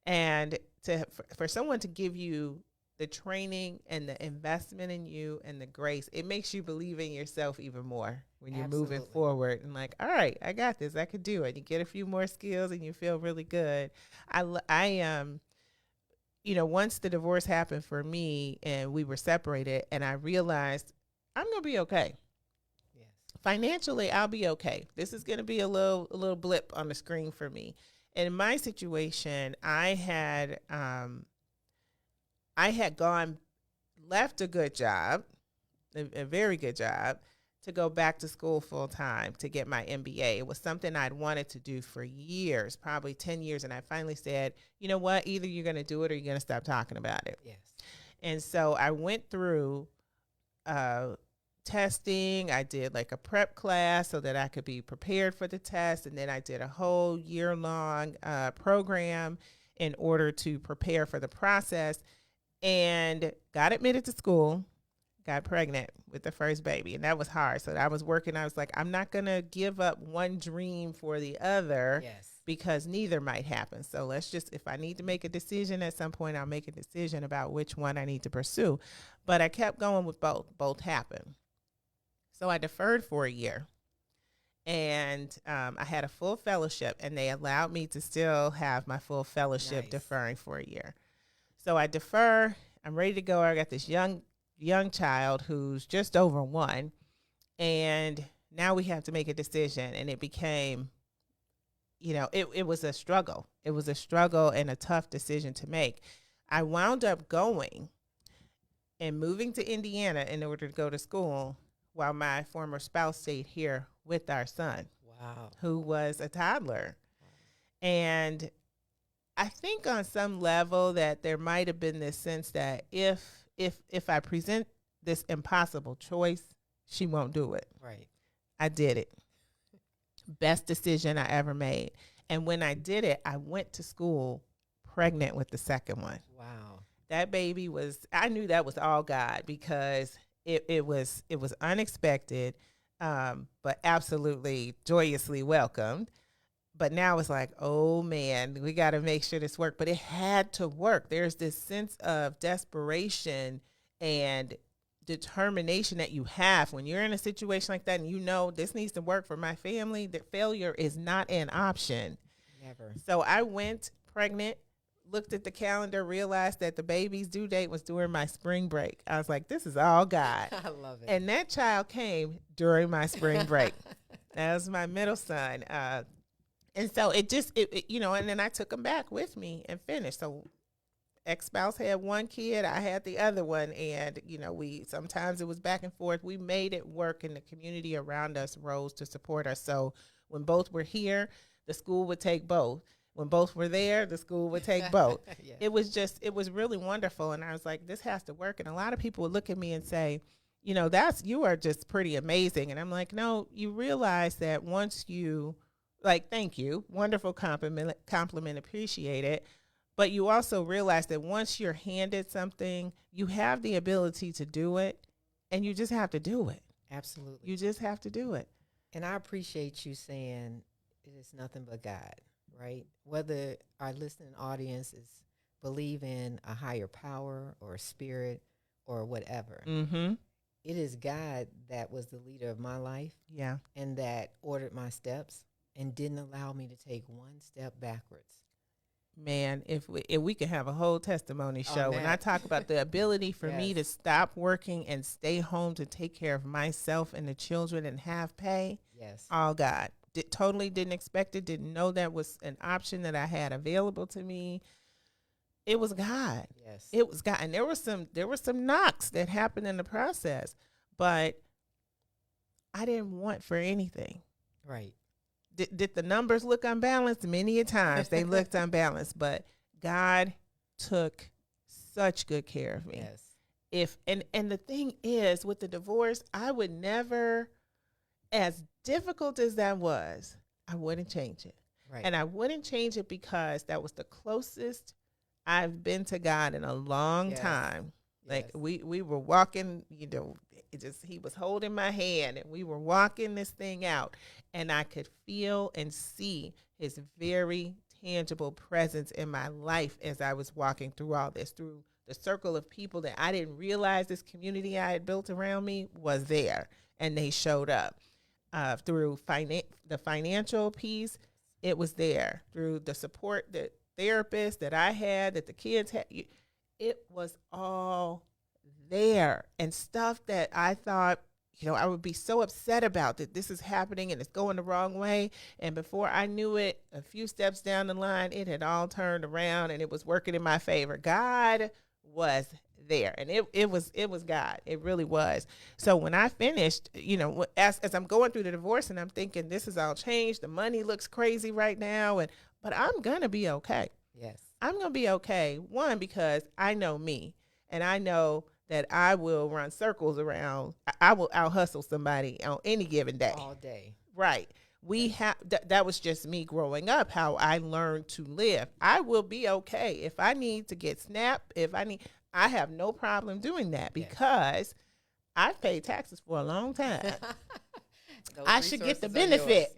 And for someone to give you the training and the investment in you and the grace, it makes you believe in yourself even more when you're moving forward and like, all right, I got this. I could do it. You get a few more skills and you feel really good. Once the divorce happened for me and we were separated and I realized I'm going to be okay. Yes. Financially, I'll be okay. This is going to be a little blip on the screen for me. In my situation, I had left a good job, a very good job, to go back to school full time to get my MBA. It was something I'd wanted to do for years, probably 10 years. And I finally said, you know what, either you're going to do it or you're going to stop talking about it. Yes. And so I went through testing. I did like a prep class so that I could be prepared for the test. And then I did a whole year-long program in order to prepare for the process and got admitted to school. Got pregnant with the first baby, and that was hard. So I was working. I was like, I'm not going to give up one dream for the other because neither might happen. So let's just, if I need to make a decision at some point, I'll make a decision about which one I need to pursue. But I kept going with both. Both happened. So I deferred for a year. And I had a full fellowship, and they allowed me to still have my full fellowship deferring for a year. So I defer. I'm ready to go. I got this young child who's just over 1, and now we have to make a decision. And it became, it was a struggle. It was a struggle and a tough decision to make. I wound up going and moving to Indiana in order to go to school while my former spouse stayed here with our son, who was a toddler. And I think on some level that there might have been this sense that if I present this impossible choice, she won't do it. Right. I did it. Best decision I ever made. And when I did it, I went to school pregnant with the second one. Wow. That baby I knew that was all God, because it was unexpected, but absolutely joyously welcomed. But now it's like, oh man, we got to make sure this worked. But it had to work. There's this sense of desperation and determination that you have when you're in a situation like that, and you know this needs to work for my family. That failure is not an option. Never. So I went pregnant, looked at the calendar, realized that the baby's due date was during my spring break. I was like, this is all God. I love it. And that child came during my spring break. That was my middle son. And so it and then I took him back with me and finished. So ex-spouse had one kid, I had the other one. And, sometimes it was back and forth. We made it work, and the community around us rose to support us. So when both were here, the school would take both. When both were there, the school would take both. Yes. It was really wonderful. And I was like, this has to work. And a lot of people would look at me and say, you are just pretty amazing. And I'm like, no, you realize that once you, thank you, wonderful compliment, appreciate it. But you also realize that once you're handed something, you have the ability to do it, and you just have to do it. Absolutely. You just have to do it. And I appreciate you saying it is nothing but God, right? Whether our listening audience believe in a higher power or a spirit or whatever. Mm-hmm. It is God that was the leader of my life. Yeah. And that ordered my steps and didn't allow me to take one step backwards. Man, if we could have a whole testimony show, when I talk about the ability for me to stop working and stay home to take care of myself and the children and have pay. Yes. All God. Totally didn't expect it, didn't know that was an option that I had available to me. It was God. Yes. It was God. And there were some knocks that happened in the process, but I didn't want for anything. Right. Did the numbers look unbalanced? Many a times they looked unbalanced, but God took such good care of me. Yes. And the thing is, with the divorce, I would never, as difficult as that was, I wouldn't change it. Right. And I wouldn't change it because that was the closest I've been to God in a long time. Like we were walking, he was holding my hand and we were walking this thing out, and I could feel and see his very tangible presence in my life as I was walking through all this, through the circle of people that I didn't realize this community I had built around me was there, and they showed up. Through the financial piece, it was there. Through the support, the therapist that I had, that the kids had, it was all there. And stuff that I thought, I would be so upset about, that this is happening and it's going the wrong way. And before I knew it, a few steps down the line, it had all turned around and it was working in my favor. God was there, and it was God. It really was. So when I finished, as I'm going through the divorce, and I'm thinking, this is all changed. The money looks crazy right now, but I'm gonna be okay. Yes. I'm gonna be okay. One, because I know me, and I know that I will run circles around. I will out hustle somebody on any given day. All day. Right. We have that was just me growing up, how I learned to live. I will be okay if I need to get SNAP. I have no problem doing that, because I've paid taxes for a long time. I should get the benefit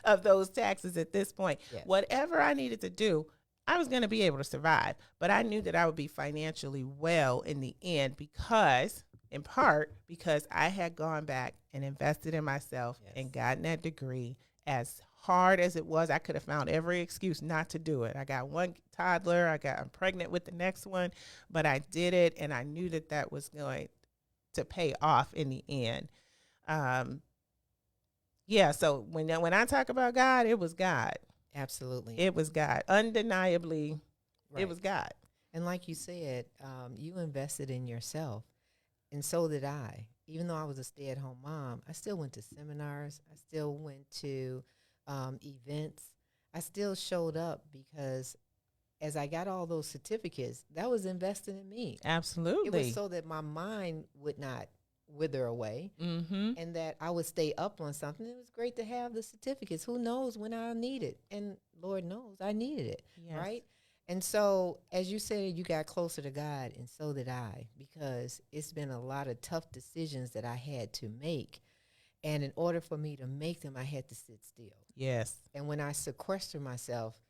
of those taxes at this point. Yes. Whatever I needed to do, I was going to be able to survive. But I knew that I would be financially well in the end, because in part because I had gone back and invested in myself and gotten that degree. As hard as it was, I could have found every excuse not to do it. I got one toddler, I'm pregnant with the next one, but I did it, and I knew that was going to pay off in the end. So when I talk about God, it was God. Absolutely. It was God. Undeniably, It was God. And like you said, you invested in yourself, and so did I. Even though I was a stay-at-home mom, I still went to seminars. I still went to events. I still showed up because as I got all those certificates, that was invested in me. Absolutely. It was so that my mind would not wither away and that I would stay up on something. It was great to have the certificates. Who knows when I'll need it? And Lord knows I needed it, right? And so, as you said, you got closer to God, and so did I, because it's been a lot of tough decisions that I had to make. And in order for me to make them, I had to sit still. Yes. And when I sequester myself,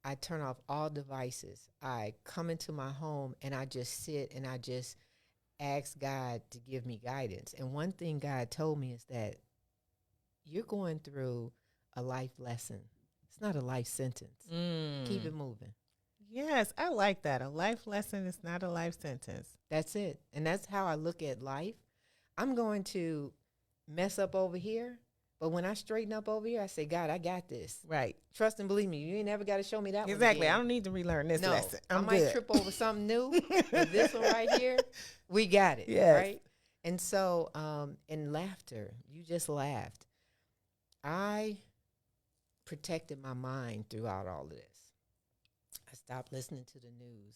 I turn off all devices. I come into my home, and I just sit, and I just ask God to give me guidance. And one thing God told me is that you're going through a life lesson. It's not a life sentence. Keep it moving. Yes, I like that. A life lesson is not a life sentence. That's it. And that's how I look at life. I'm going to mess up over here, but when I straighten up over here, I say, God, I got this. Right. Trust and believe me, you ain't never got to show me that one Exactly. again. I don't need to relearn this lesson. I might trip over something new, but this one right here, we got it. Yes. Right? And so, in laughter, you just laughed. I protected my mind throughout all of this. I stopped listening to the news.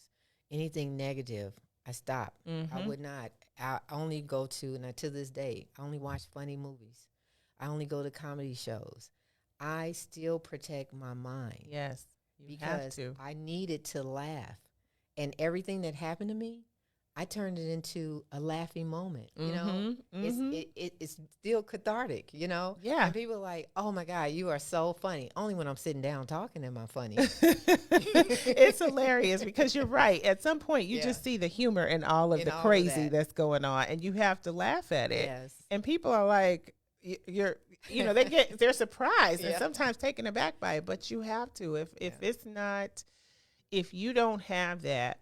Anything negative, I stopped. I would not. I only go to, and to this day, I only watch funny movies. I only go to comedy shows. I still protect my mind. Yes, you because have to. I needed to laugh. And everything that happened to me, I turned it into a laughing moment. You know, it's still cathartic, you know? Yeah. And people are like, oh my God, you are so funny. Only when I'm sitting down talking am I funny. It's hilarious because you're right. At some point, you just see the humor in all of the crazy that's going on, and you have to laugh at it. Yes. And people are like, they're surprised and sometimes taken aback by it, but you have to. If you don't have that,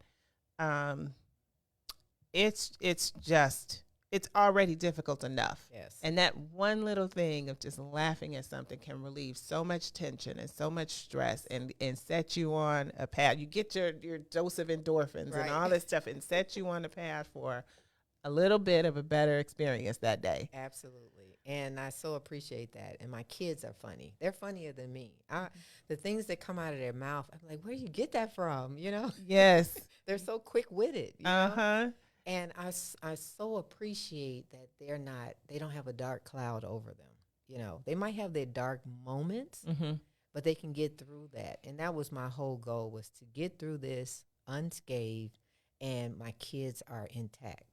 it's already difficult enough. Yes. And that one little thing of just laughing at something can relieve so much tension and so much stress and set you on a path. You get your dose of endorphins and all this stuff and set you on a path for a little bit of a better experience that day. Absolutely. And I so appreciate that. And my kids are funny. They're funnier than me. The things that come out of their mouth, I'm like, where do you get that from? You know? Yes. They're so quick-witted. You know? And I so appreciate that they don't have a dark cloud over them. You know, they might have their dark moments, but they can get through that. And that was my whole goal, was to get through this unscathed, and my kids are intact,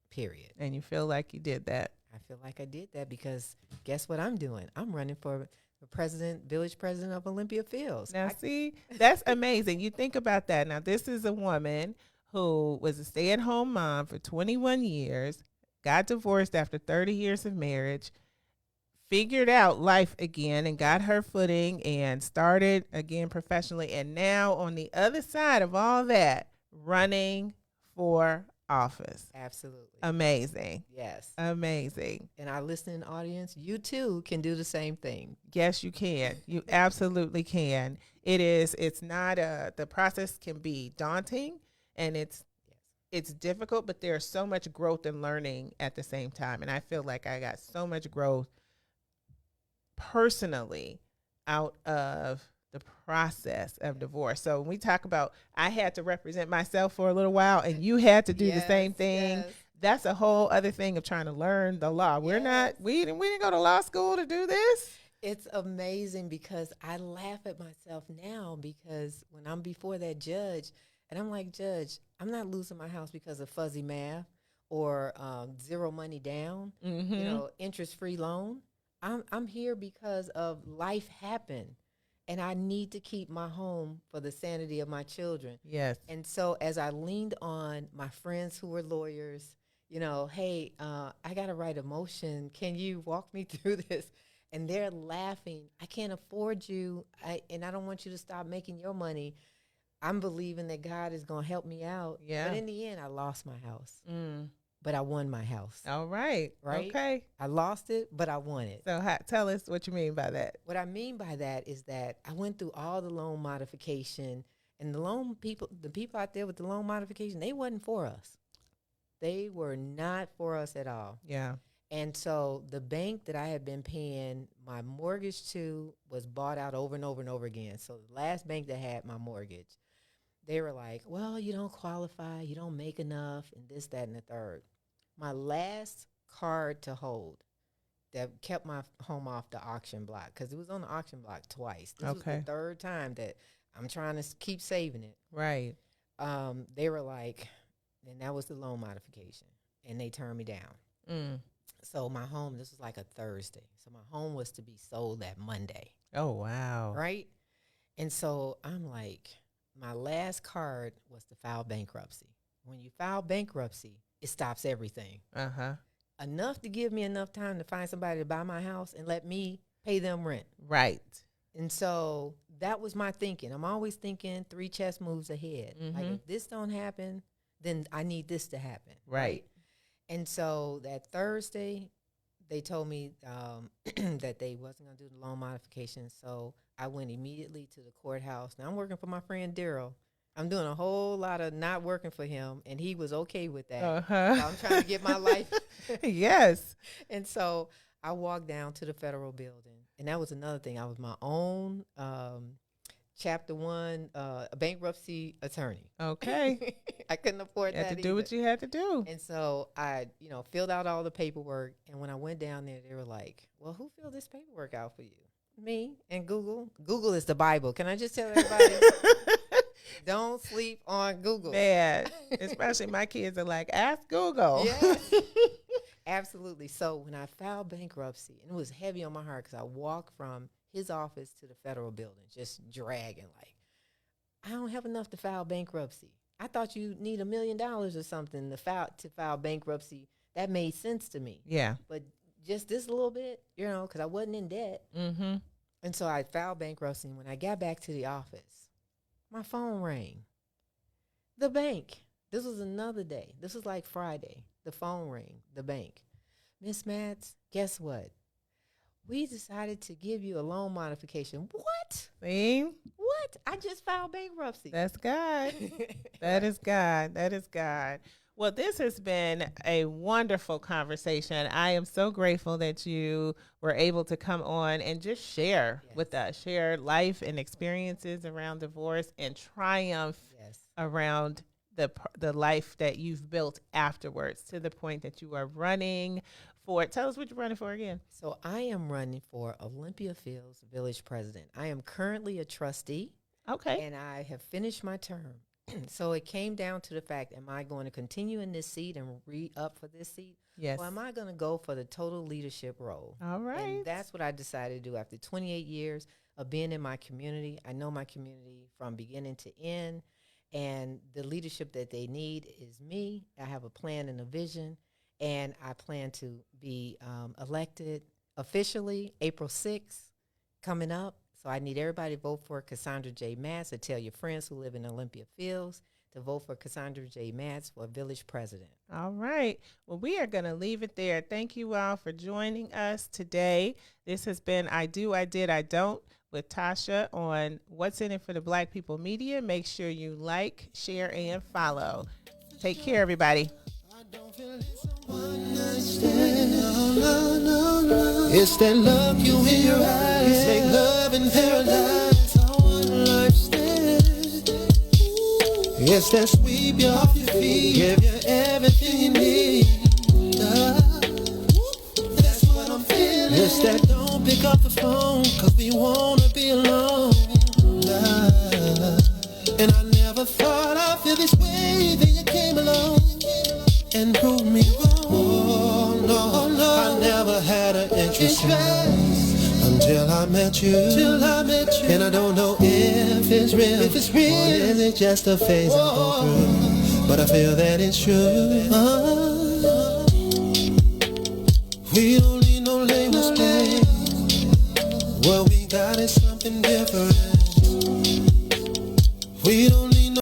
period. And you feel like you did that. I feel like I did that because guess what I'm doing? I'm running for village president of Olympia Fields. Now, see, that's amazing. You think about that. Now, this is a woman who was a stay-at-home mom for 21 years, got divorced after 30 years of marriage, figured out life again and got her footing and started again professionally. And now on the other side of all that, running for office. Absolutely. Amazing. Yes. Amazing. And our listening audience, you too can do the same thing. Yes, you can. You absolutely can. It's not the process can be daunting and it's difficult, but there's so much growth and learning at the same time. And I feel like I got so much growth personally out of the process of divorce. So when we talk about, I had to represent myself for a little while and you had to do the same thing. Yes. That's a whole other thing of trying to learn the law. We didn't go to law school to do this. It's amazing because I laugh at myself now because when I'm before that judge and I'm like, Judge, I'm not losing my house because of fuzzy math or zero money down, interest-free loan. I'm here because of life happened. And I need to keep my home for the sanity of my children. Yes. And so as I leaned on my friends who were lawyers, hey, I got to write a motion. Can you walk me through this? And they're laughing. I can't afford you, and I don't want you to stop making your money. I'm believing that God is going to help me out. Yeah. But in the end, I lost my house. But I won my house. All right. Right? Okay. I lost it, but I won it. So tell us what you mean by that. What I mean by that is that I went through all the loan modification, and the people out there with the loan modification, they wasn't for us. They were not for us at all. Yeah. And so the bank that I had been paying my mortgage to was bought out over and over and over again. So the last bank that had my mortgage, they were like, well, you don't qualify, you don't make enough, and this, that, and the third. My last card to hold that kept my home off the auction block, because it was on the auction block twice. This was the third time that I'm trying to keep saving it. Right. They were like, and that was the loan modification, and they turned me down. So my home, this was like a Thursday. So my home was to be sold that Monday. Oh, wow. Right? And so I'm like, my last card was to file bankruptcy. When you file bankruptcy, it stops everything. Enough to give me enough time to find somebody to buy my house and let me pay them rent. Right. And so that was my thinking. I'm always thinking 3 chess moves ahead. Like, if this don't happen, then I need this to happen. Right. And so that Thursday, they told me that they wasn't going to do the loan modification. So I went immediately to the courthouse. Now I'm working for my friend Daryl. I'm doing a whole lot of not working for him, and he was okay with that. So I'm trying to get my life. Yes. And so I walked down to the federal building, and that was another thing. I was my own Chapter 1 bankruptcy attorney. Okay. I couldn't afford that. You had to do what you had to do. And so I, filled out all the paperwork. And when I went down there, they were like, well, who filled this paperwork out for you? Me and Google. Google is the Bible. Can I just tell everybody? Don't sleep on Google. Bad. Especially my kids are like, ask Google. Yes. Absolutely. So when I filed bankruptcy, and it was heavy on my heart because I walked from his office to the federal building, just dragging, like, I don't have enough to file bankruptcy. I thought you need $1 million or something to file bankruptcy. That made sense to me. Yeah. But just this little bit, because I wasn't in debt. And so I filed bankruptcy. And when I got back to the office, my phone rang. The bank. This was another day. This was like Friday. The phone rang. The bank. Miss Matz, guess what? We decided to give you a loan modification. What? See? What? I just filed bankruptcy. That's God. That is God. That is God. Well, this has been a wonderful conversation. I am so grateful that you were able to come on and just share with us, share life and experiences around divorce and triumph around the life that you've built afterwards, to the point that you are running for. Tell us what you're running for again. So I am running for Olympia Fields Village President. I am currently a trustee. Okay. And I have finished my term. So it came down to the fact, am I going to continue in this seat and re-up for this seat? Yes. Or am I going to go for the total leadership role? All right. And that's what I decided to do after 28 years of being in my community. I know my community from beginning to end, and the leadership that they need is me. I have a plan and a vision, and I plan to be elected officially April 6th coming up. So I need everybody to vote for Cassandra J. Matz, and tell your friends who live in Olympia Fields to vote for Cassandra J. Matz for village president. All right. Well, we are going to leave it there. Thank you all for joining us today. This has been I Do, I Did, I Don't with Tasha on What's in It for the Black People Media. Make sure you like, share, and follow. Take care, everybody. It's that look you in your eyes, make love in paradise. I want a lifestyle. It's that sweep you off your feet, give you everything you need. That's what I'm feeling. It's that don't pick up the phone, cause we wanna be alone. And I never thought I'd feel this way, then you came along and proved me wrong. Oh no, I never had an interest until I met you. And I don't know if it's real, or is it just a phase I go through, but I feel that it's true. We don't